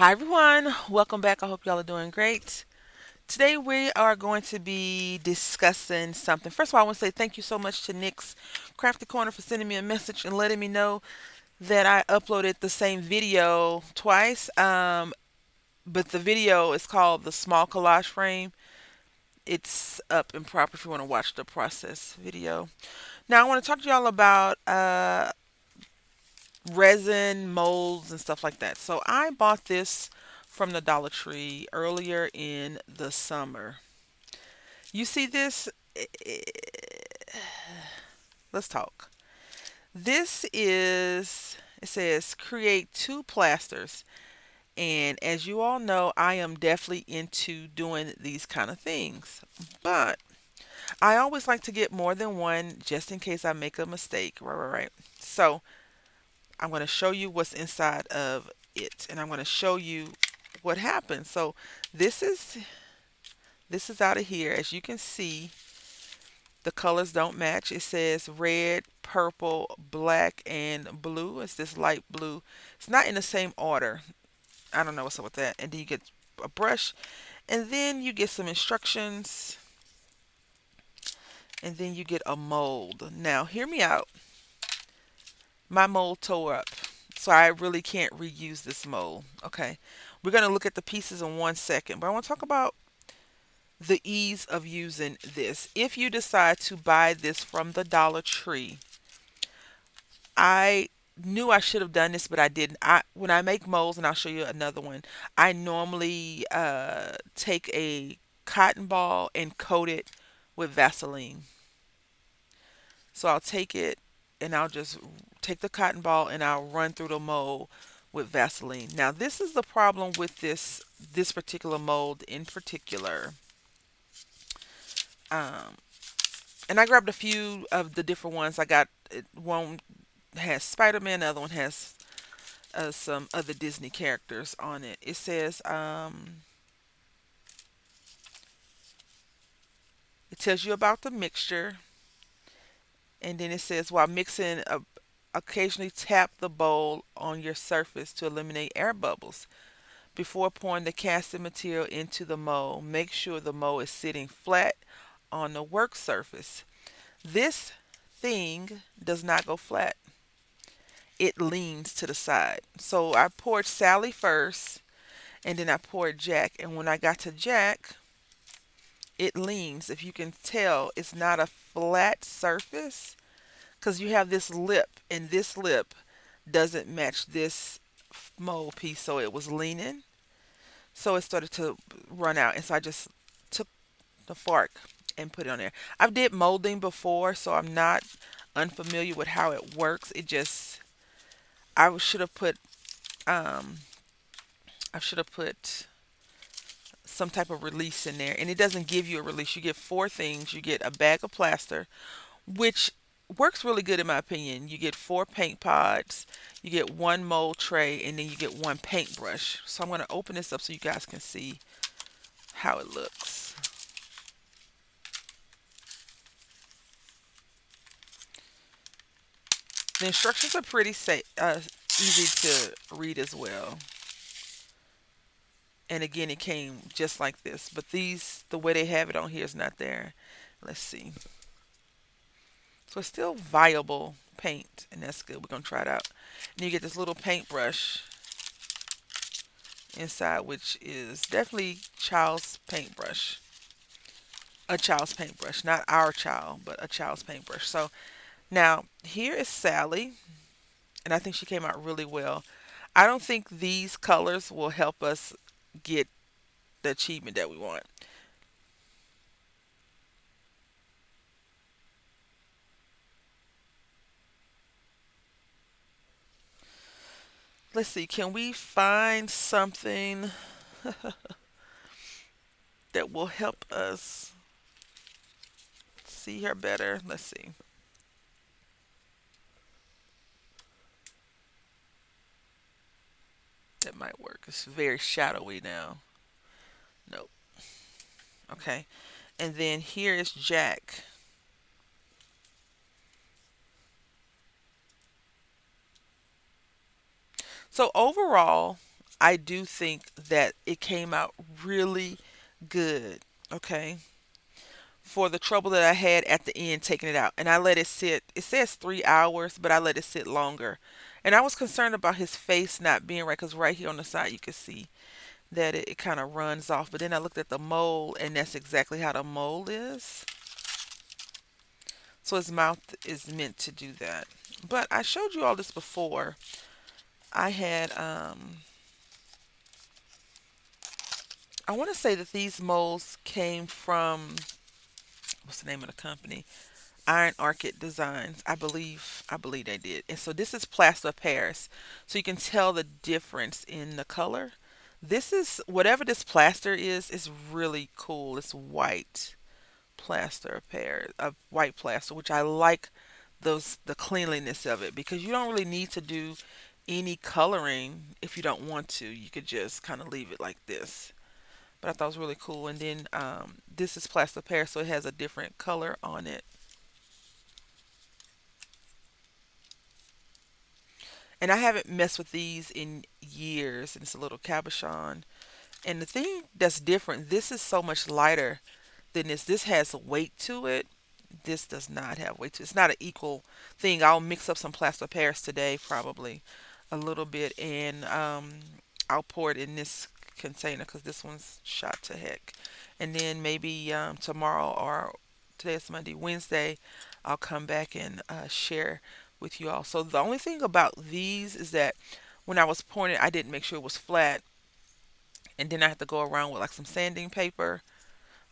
Hi everyone, welcome back. I hope y'all are doing great. Today we are going to be discussing something. First of all, I want to say thank you so much to Nick's Crafty Corner for sending me a message and letting me know that I uploaded the same video twice. But the video is called the Small Collage Frame. It's up and proper if you want to watch the process video. Now I want to talk to y'all about resin molds and stuff like that. So I bought this from the Dollar Tree earlier in the summer. You see this? Let's talk. This is, it says create two plasters. And as you all know, I am definitely into doing these kind of things. But I always like to get more than one just in case I make a mistake. Right. So I'm going to show you what's inside of it, and I'm going to show you what happens. So this is this is out of here. As you can see, the colors don't match. It says red, purple, black, and blue. It's this light blue. It's not in the same order. I don't know what's up with that. And then you get a brush, and then you get some instructions, and then you get a mold. Now, hear me out. My mold tore up, so I really can't reuse this mold. Okay, we're going to look at the pieces in 1 second, but I want to talk about the ease of using this. If you decide to buy this from the Dollar Tree, I knew I should have done this, but I didn't. When I make molds, and I'll show you another one, I normally take a cotton ball and coat it with Vaseline. So I'll take it and I'll just take the cotton ball and I'll run through the mold with Vaseline. Now this is the problem with this particular mold in particular. Um, and I grabbed a few of the different ones. I got one has Spider-Man, the other one has some other Disney characters on it. It says it tells you about the mixture, and then it says while mixing, occasionally tap the bowl on your surface to eliminate air bubbles. Before pouring the casting material into the mold, make sure the mold is sitting flat on the work surface. This thing does not go flat. It leans to the side. So I poured Sally first and then I poured Jack. And when I got to Jack, it leans. If you can tell, it's not a flat surface because you have this lip, and this lip doesn't match this mold piece. So it was leaning. So it started to run out. And so I just took the fork and put it on there. I've did molding before, so I'm not unfamiliar with how it works. It just I should have put um I should have put some type of release in there, and it doesn't give you a release. You get four things. You get a bag of plaster, which works really good in my opinion. You get four paint pods, you get one mold tray, and then you get one paintbrush. So I'm going to open this up so you guys can see how it looks. The instructions are pretty easy to read as well. And again, it came just like this, but the way they have it on here is not there. Let's see. So it's still viable paint, and that's good. We're going to try it out. And you get this little paintbrush inside, which is definitely child's paintbrush. A child's paintbrush, not our child, but a child's paintbrush. So now here is Sally, and I think she came out really well. I don't think these colors will help us get the achievement that we want. Let's see, can we find something that will help us see her better? Let's see. That might work. It's very shadowy now. Nope. Okay. And then here is Jack. So overall, I do think that it came out really good. Okay. For the trouble that I had at the end taking it out. And I let it sit. It says 3 hours, but I let it sit longer. And I was concerned about his face not being right because right here on the side you can see that it kind of runs off. But then I looked at the mold, and that's exactly how the mold is. So his mouth is meant to do that. But I showed you all this before. I had I want to say that these molds came from, what's the name of the company? Iron Orchid Designs. I believe they did. And so this is plaster of Paris. So you can tell the difference in the color. This is whatever this plaster is really cool. It's white plaster of Paris, white plaster, which I like the cleanliness of it because you don't really need to do any coloring if you don't want to. You could just kind of leave it like this. But I thought it was really cool. And then this is plaster of Paris, so it has a different color on it. And I haven't messed with these in years. And it's a little cabochon. And the thing that's different, this is so much lighter than this. This has weight to it. This does not have weight to it. It's not an equal thing. I'll mix up some plaster of Paris today, probably a little bit, and I'll pour it in this container because this one's shot to heck. And then maybe tomorrow or today is Monday, Wednesday, I'll come back and share with you all. So the only thing about these is that when I was pouring it, I didn't make sure it was flat, and then I had to go around with like some sanding paper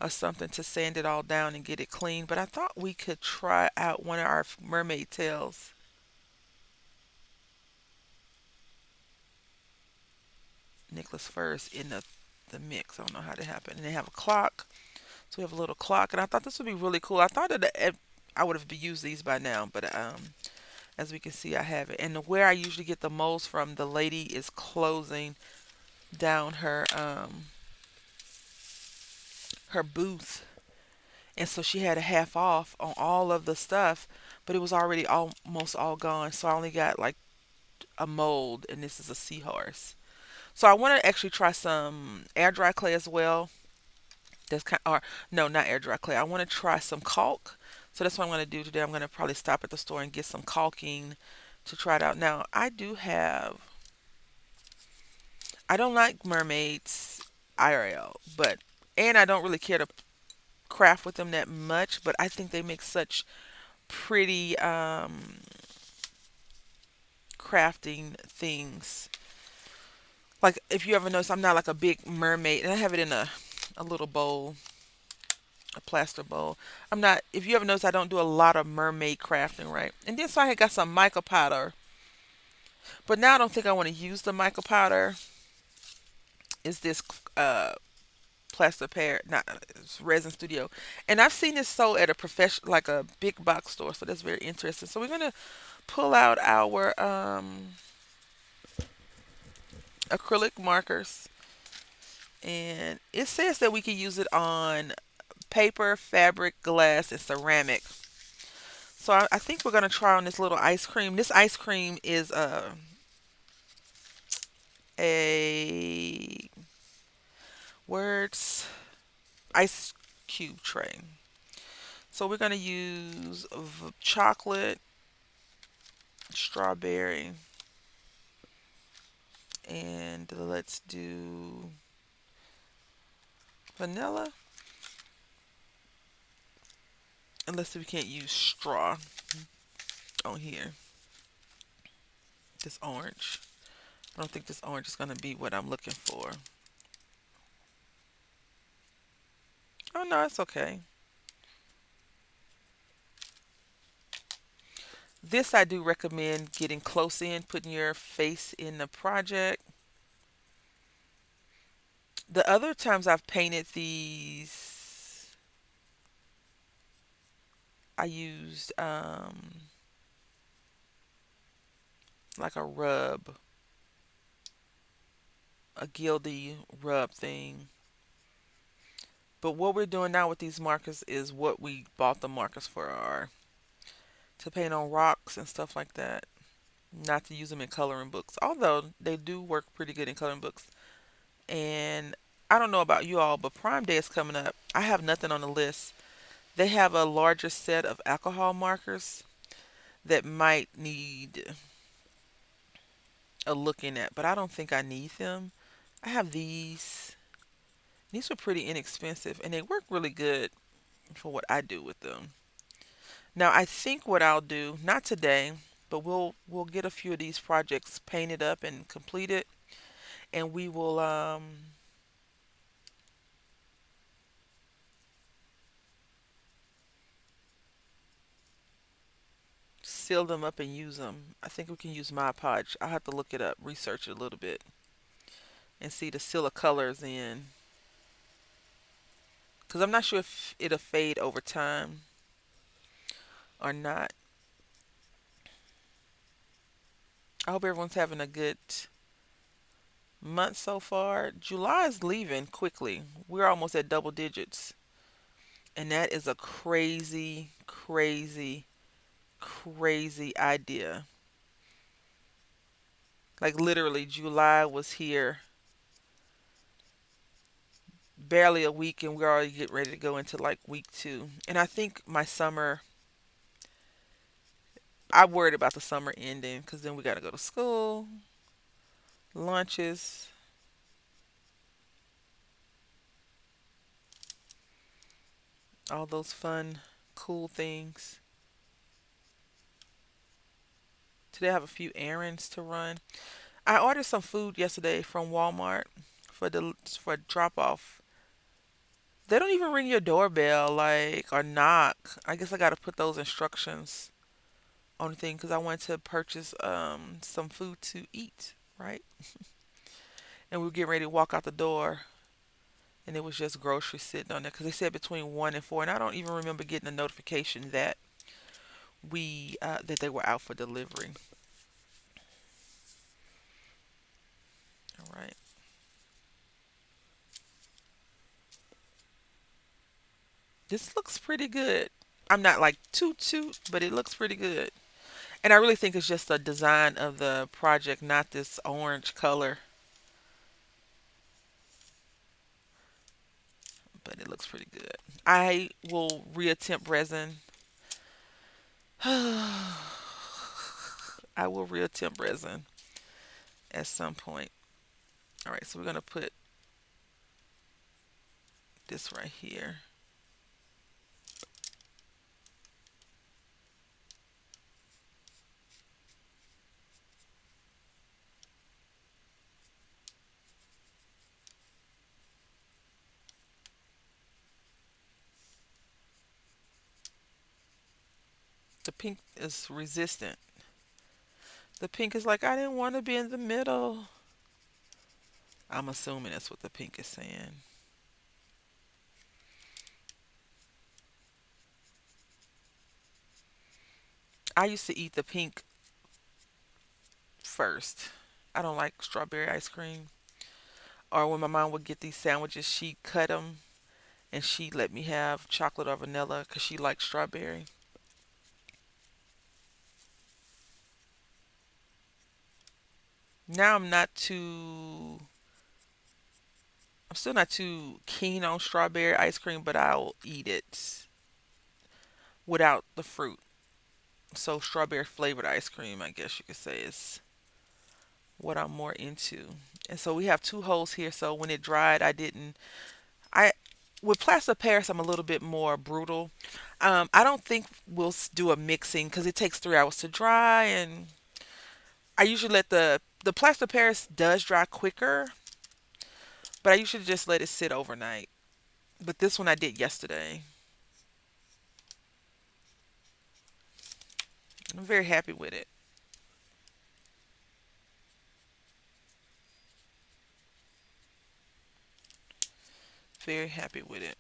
or something to sand it all down and get it clean. But I thought we could try out one of our mermaid tails. Nicholas first in the mix. I don't know how that happened. And they have a clock. So we have a little clock. And I thought this would be really cool. I thought that I would have used these by now. But as we can see, I have it. And where I usually get the molds from, the lady is closing down her booth. And so she had a half off on all of the stuff, but it was already almost all gone. So I only got like a mold, and this is a seahorse. So I want to actually try some air dry clay as well. That's kind, or no, not air dry clay. I want to try some caulk. So that's what I'm going to do today. I'm going to probably stop at the store and get some caulking to try it out. Now I do have. I don't like mermaids IRL, but and I don't really care to craft with them that much. But I think they make such pretty crafting things. Like if you ever notice, I'm not like a big mermaid, and I have it in a little bowl, a plaster bowl. I'm not. If you ever notice, I don't do a lot of mermaid crafting, right? And then so I had got some mica powder, but now I don't think I want to use the mica powder. Is this uh plaster pair? Not it's Resin Studio, and I've seen this sold at a profession like a big box store, so that's very interesting. So we're gonna pull out our acrylic markers, and it says that we can use it on paper, fabric, glass, and ceramic. So I think we're gonna try on this little ice cream. This ice cream is a words ice cube tray. So we're gonna use chocolate, strawberry, and let's do vanilla. Unless we can't use straw on here. This orange. I don't think this orange is gonna be what I'm looking for. Oh no, it's okay. This I do recommend getting close in, putting your face in the project. The other times I've painted these, I used like a rub, a gildy rub thing. But what we're doing now with these markers is what we bought the markers for, are to paint on rocks and stuff like that. not to use them in coloring books, although they do work pretty good in coloring books. And I don't know about you all, but Prime Day is coming up. I have nothing on the list. They have a larger set of alcohol markers that might need a looking at, but I don't think I need them. I have these. These are pretty inexpensive and they work really good for what I do with them. Now, I think what I'll do, not today, but we'll get a few of these projects painted up and completed, and we will seal them up and use them. I think we can use Mod Podge. I'll have to look it up, research it a little bit, and see the seal of colors in. Because I'm not sure if it'll fade over time or not. I hope everyone's having a good month so far. July is leaving quickly. We're almost at double digits. And that is a crazy, crazy, crazy idea. Like literally, July was here barely a week, and we're already getting ready to go into like week two. And I think my summer, I'm worried about the summer ending because then we got to go to school, lunches, all those fun, cool things. Today I have a few errands to run. I ordered some food yesterday from Walmart for drop off. They don't even ring your doorbell, like, or knock. I guess I got to put those instructions on the thing because I wanted to purchase some food to eat, right? And we were getting ready to walk out the door, and it was just groceries sitting on there because they said between 1 and 4, and I don't even remember getting a notification that that they were out for delivery. All right, this looks pretty good. I'm not like toot, but it looks pretty good. And I really think it's just the design of the project, not this orange color, but it looks pretty good. I will reattempt resin. I will reattempt resin at some point. All right, so we're gonna put this right here. The pink is resistant. The pink is like, I didn't want to be in the middle. I'm assuming that's what the pink is saying. I used to eat the pink first. I don't like strawberry ice cream. Or when my mom would get these sandwiches, she cut them and she let me have chocolate or vanilla because she liked strawberry. Now I'm still not too keen on strawberry ice cream, but I'll eat it without the fruit. So strawberry flavored ice cream, I guess you could say, is what I'm more into. And so we have two holes here. So when it dried, I didn't. I with plaster Paris, I'm a little bit more brutal. I don't think we'll do a mixing because it takes 3 hours to dry, and I usually let the plaster Paris does dry quicker, but I usually just let it sit overnight. But this one I did yesterday. I'm very happy with it. Very happy with it.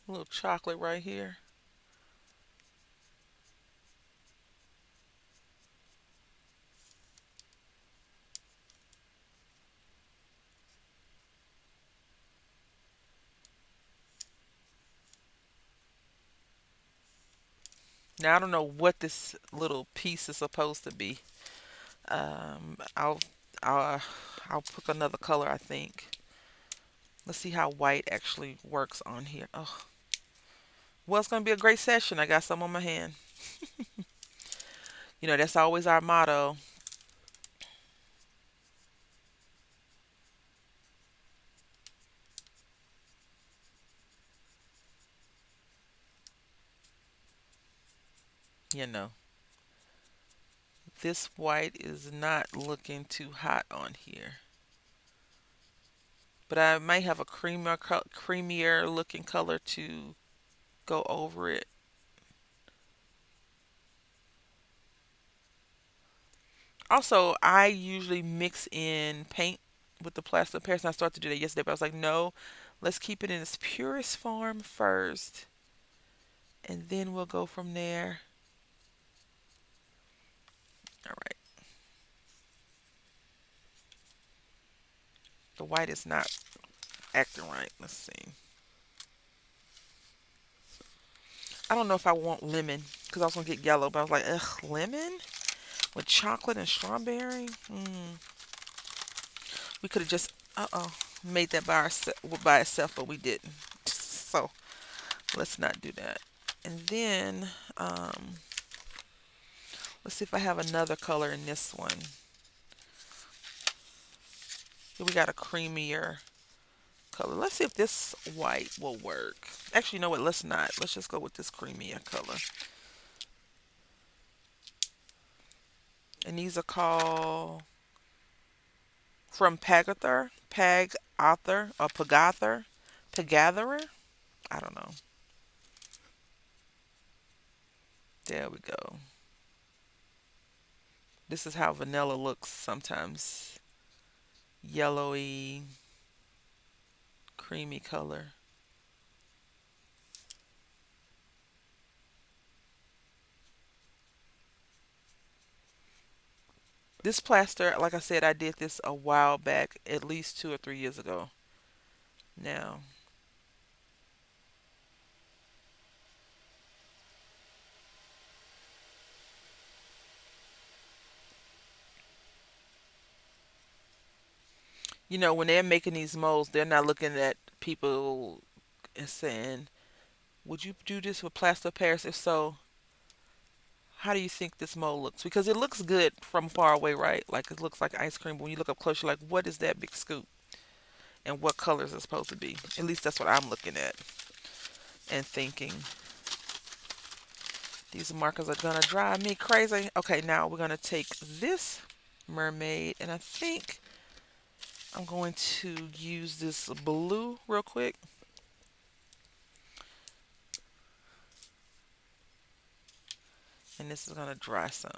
A little chocolate right here. Now I don't know what this little piece is supposed to be. Um, I'll I'll I'll pick another color. I think. Let's see how white actually works on here. Oh, well, it's gonna be a great session. I got some on my hand. You know, that's always our motto. You know, this white is not looking too hot on here, but I might have a creamier looking color to go over it. Also, I usually mix in paint with the plaster of Paris, and I started to do that yesterday, but I was like, no, let's keep it in its purest form first, and then we'll go from there. All right, the white is not acting right. Let's see. I don't know if I want lemon because I was gonna get yellow, but I was like, ugh, lemon with chocolate and strawberry. We could have just made that by itself, but we didn't. So let's not do that. And then let's see if I have another color in this one. Here we got a creamier color. Let's see if this white will work. Actually, you know what? Let's not. Let's just go with this creamier color. And these are called from Pag Author or Pagather, Pagatherer. I don't know. There we go. This is how vanilla looks sometimes. Yellowy, creamy color. This plaster, like I said, I did this a while back, at least 2 or 3 years ago. Now, you know, when they're making these molds, they're not looking at people and saying, would you do this with plaster of Paris? If so, how do you think this mold looks? Because it looks good from far away, right? Like it looks like ice cream. But when you look up close, you're like, what is that big scoop? And what color is it supposed to be? At least that's what I'm looking at and thinking. These markers are gonna drive me crazy. Okay, now we're gonna take this mermaid, and I think I'm going to use this blue real quick. And this is gonna dry some.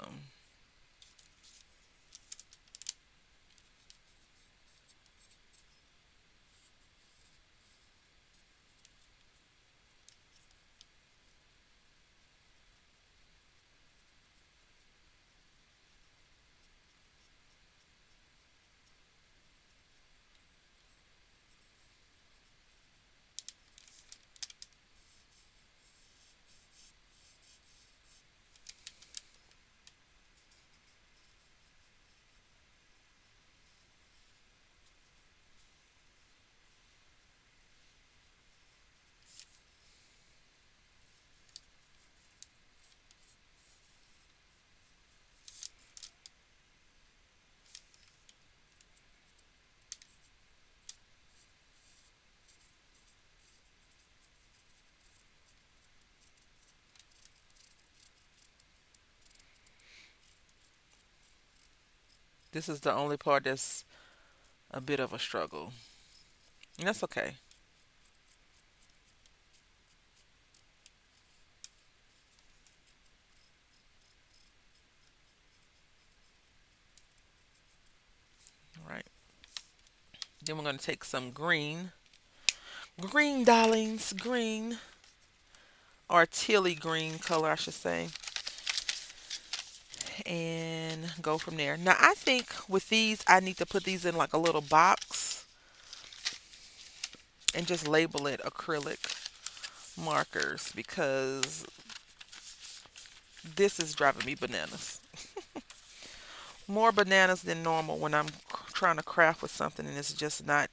This is the only part that's a bit of a struggle. And that's okay. All right. Then we're gonna take some green. Green, darlings, green. or tilly green color, I should say, and go from there. Now, I think with these, I need to put these in like a little box and just label it acrylic markers because this is driving me bananas. More bananas than normal when I'm trying to craft with something and it's just not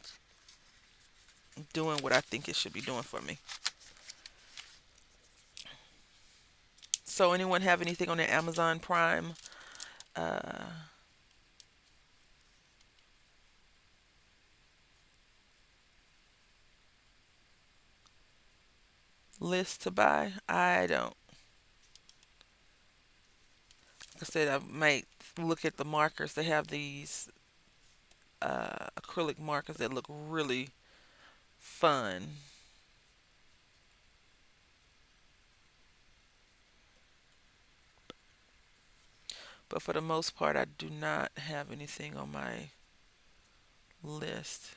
doing what I think it should be doing for me. So, anyone have anything on their Amazon Prime uh, list to buy? I don't. Like I said, I might look at the markers. They have these acrylic markers that look really fun. But for the most part, I do not have anything on my list.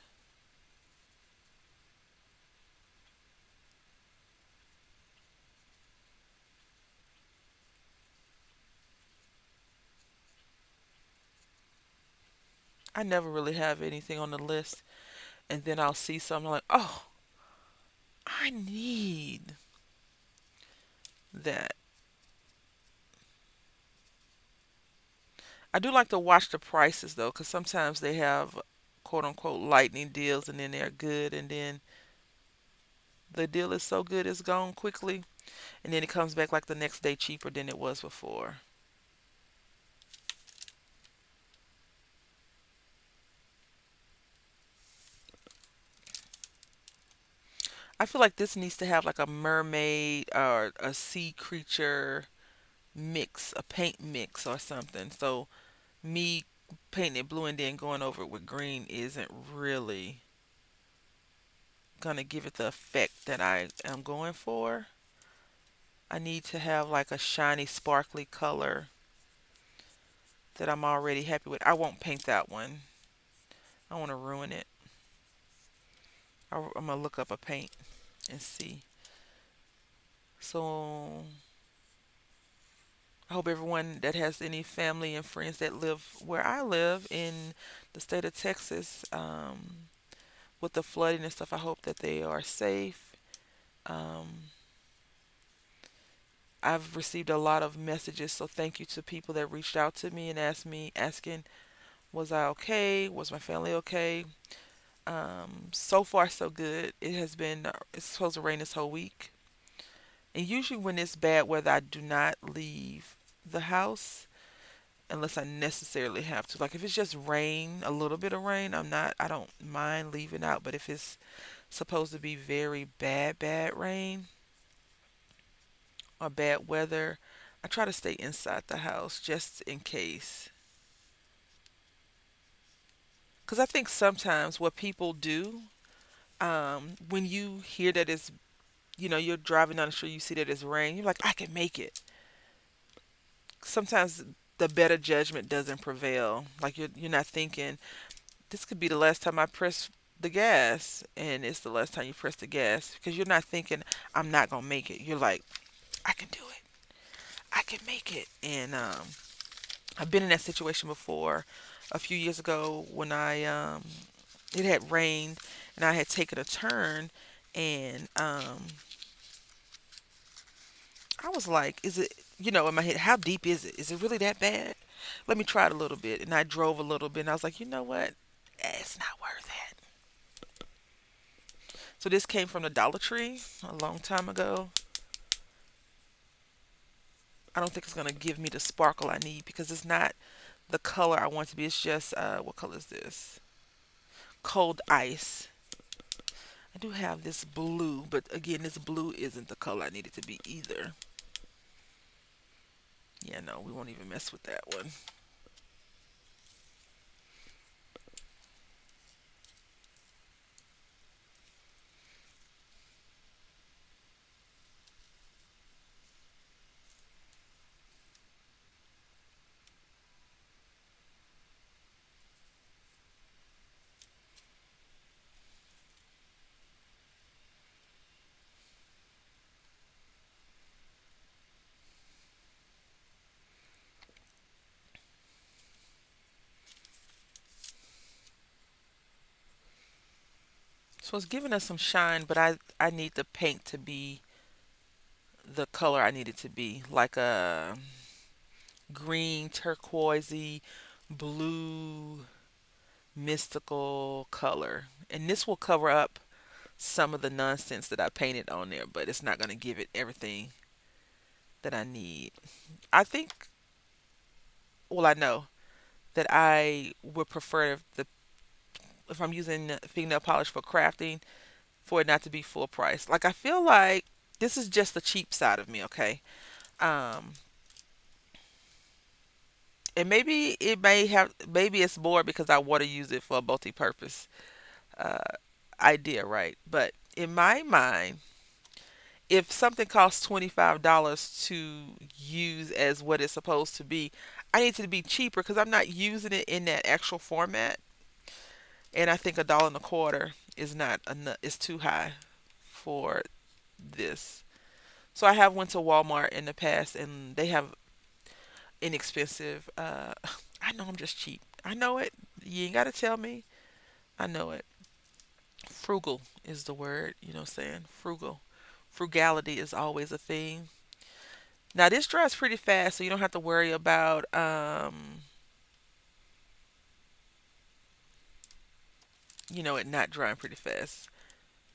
I never really have anything on the list, and then I'll see something like, oh, I need that. I do like to watch the prices though, because sometimes they have quote unquote lightning deals, and then they're good, and then the deal is so good it's gone quickly, and then it comes back like the next day cheaper than it was before. I feel like this needs to have like a mermaid or a sea creature mix, a paint mix or something. So me painting it blue and then going over it with green isn't really gonna give it the effect that I am going for. I need to have like a shiny, sparkly color that I'm already happy with. I won't paint that one. I want to ruin it. I'm gonna look up a paint and see. So I hope everyone that has any family and friends that live where I live in the state of Texas, with the flooding and stuff, I hope that they are safe. Um, I've received a lot of messages, so thank you to people that reached out to me and asking, was I okay? Was my family okay? So far, so good. It's supposed to rain this whole week. And usually, when it's bad weather, I do not leave the house unless I necessarily have to. Like if it's just rain, a little bit of rain, I don't mind leaving out. But if it's supposed to be very bad, bad rain or bad weather, I try to stay inside the house just in case. Because I think sometimes what people do, when you hear that it's, you're driving down the street, you see that it's rain, you're like, I can make it. Sometimes the better judgment doesn't prevail. Like you're not thinking, this could be the last time I press the gas, and it's the last time you press the gas because you're not thinking, I'm not going to make it. You're like, I can do it. I can make it. And I've been in that situation before a few years ago when it had rained and I had taken a turn, and I was like, is it, in my head, how deep is it? Is it really that bad? Let me try it a little bit. And I drove a little bit and I was like, you know what? It's not worth it. So this came from the Dollar Tree a long time ago. I don't think it's going to give me the sparkle I need because it's not the color I want it to be. It's just, what color is this? Cold ice. I do have this blue, but again, this blue isn't the color I need it to be either. Yeah, no, we won't even mess with that one. So it's giving us some shine, but I need the paint to be the color I need it to be, like a green, turquoisey, blue, mystical color. And this will cover up some of the nonsense that I painted on there, but it's not going to give it everything that I need. I think, well, I know that I would prefer if I'm using fingernail polish for crafting, for it not to be full price. Like I feel like this is just the cheap side of me, okay? Um, and maybe maybe it's more because I want to use it for a multi-purpose uh, idea, right? But in my mind, if something costs $25 to use as what it's supposed to be, I need it to be cheaper because I'm not using it in that actual format. And I think a dollar and a quarter is not enough. Is too high for this. So I have went to Walmart in the past, and they have inexpensive. I know I'm just cheap. I know it. You ain't got to tell me. I know it. Frugal is the word. You know what I'm saying? Frugal. Frugality is always a thing. Now this dries pretty fast, so you don't have to worry about it not drying pretty fast.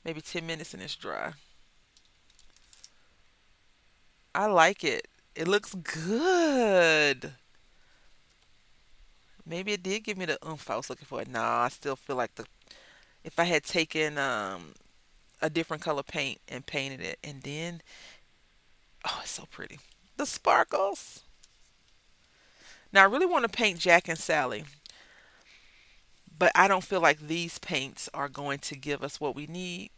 Maybe 10 minutes and it's dry. I like it. It looks good. Maybe it did give me the oomph I was looking for. Nah, I still feel like the if I had taken a different color paint and painted it, and then oh, it's so pretty. The sparkles. Now I really want to paint Jack and Sally, but I don't feel like these paints are going to give us what we need.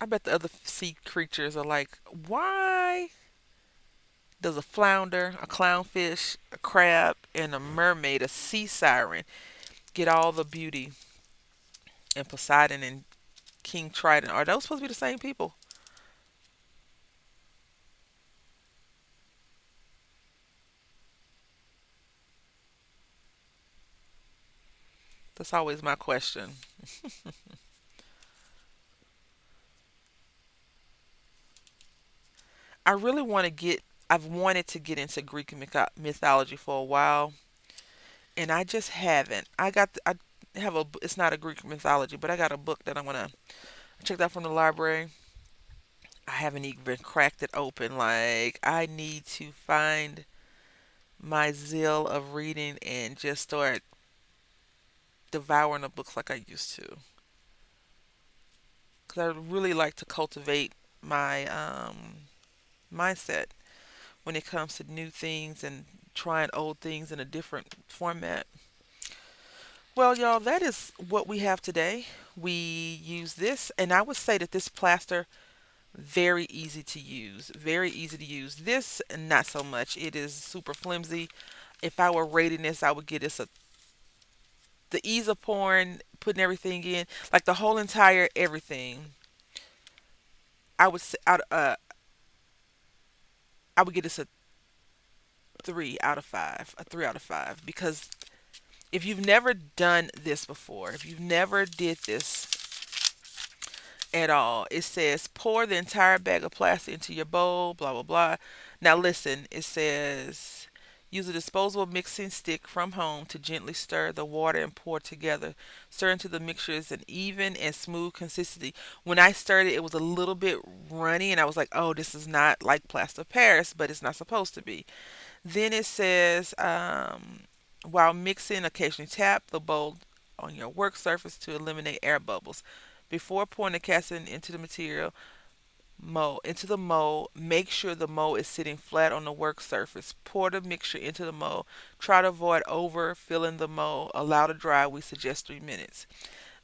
I bet the other sea creatures are like, why does a flounder, a clownfish, a crab, and a mermaid, a sea siren, get all the beauty, and Poseidon and King Triton, are those supposed to be the same people? That's always my question. I really want to I've wanted to get into Greek mythology for a while, and I just haven't. I have it's not a Greek mythology, but I got a book that I'm gonna check out from the library. I haven't even cracked it open. Like, I need to find my zeal of reading and just start devouring the books like I used to. Because I really like to cultivate my mindset when it comes to new things and trying old things in a different format. Well, y'all, that is what we have today. We use this, and I would say that this plaster very easy to use. Very easy to use. This, not so much. It is super flimsy. If I were rating this, I would give this a the ease of pouring, putting everything in, like the whole entire everything. I would say I would give this a 3 out of 5, a 3 out of 5, because if you've never done this before, if you've never did this at all, it says pour the entire bag of plastic into your bowl, blah, blah, blah. Now, listen, it says use a disposable mixing stick from home to gently stir the water and pour together. Stir until the mixture is an even and smooth consistency. When I stirred it, it was a little bit runny, and I was like, oh, this is not like plaster of Paris, but it's not supposed to be. Then it says, while mixing, occasionally tap the bowl on your work surface to eliminate air bubbles. Before pouring the casting into the material mold into the mold, make sure the mold is sitting flat on the work surface. Pour the mixture into the mold. Try to avoid over filling the mold. Allow to dry. We suggest 3 minutes.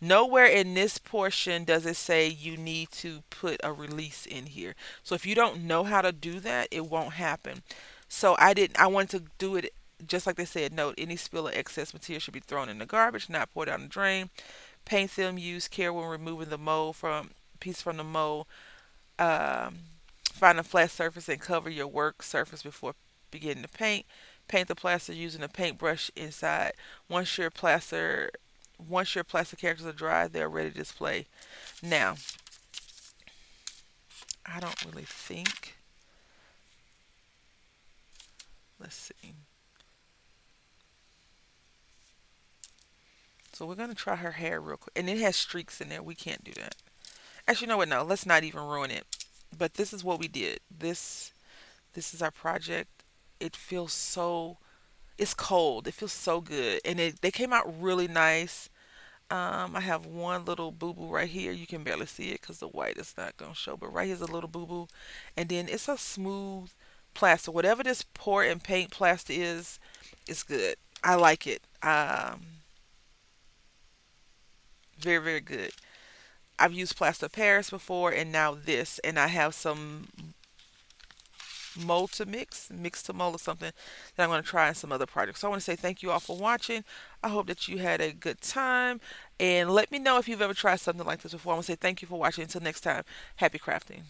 Nowhere in this portion does it say you need to put a release in here. So if you don't know how to do that, it won't happen. So I didn't. I wanted to do it just like they said. Note: any spill or excess material should be thrown in the garbage, not poured down the drain. Paint film use care when removing the mold from piece from the mold. Um, Find a flat surface and cover your work surface before beginning to paint. Paint the plaster using a paintbrush inside. Once your plaster once your plaster characters are dry, they're ready to display. Now, I don't really think. Let's see. So we're gonna try her hair real quick, and it has streaks in there. We can't do that. Actually, you know what? No, let's not even ruin it. But this is what we did. This is our project. It feels so. It's cold. It feels so good, and they came out really nice. I have one little boo boo right here. You can barely see it because the white is not gonna show, but right here's a little boo boo, and then it's a smooth plaster. Whatever this pour and paint plaster is, it's good. I like it. Very very good. I've used plaster Paris before, and now this, and I have some mold to mix to mold or something that I'm going to try in some other projects. So I want to say thank you all for watching. I hope that you had a good time, and let me know if you've ever tried something like this before. I want to say thank you for watching. Until next time, happy crafting.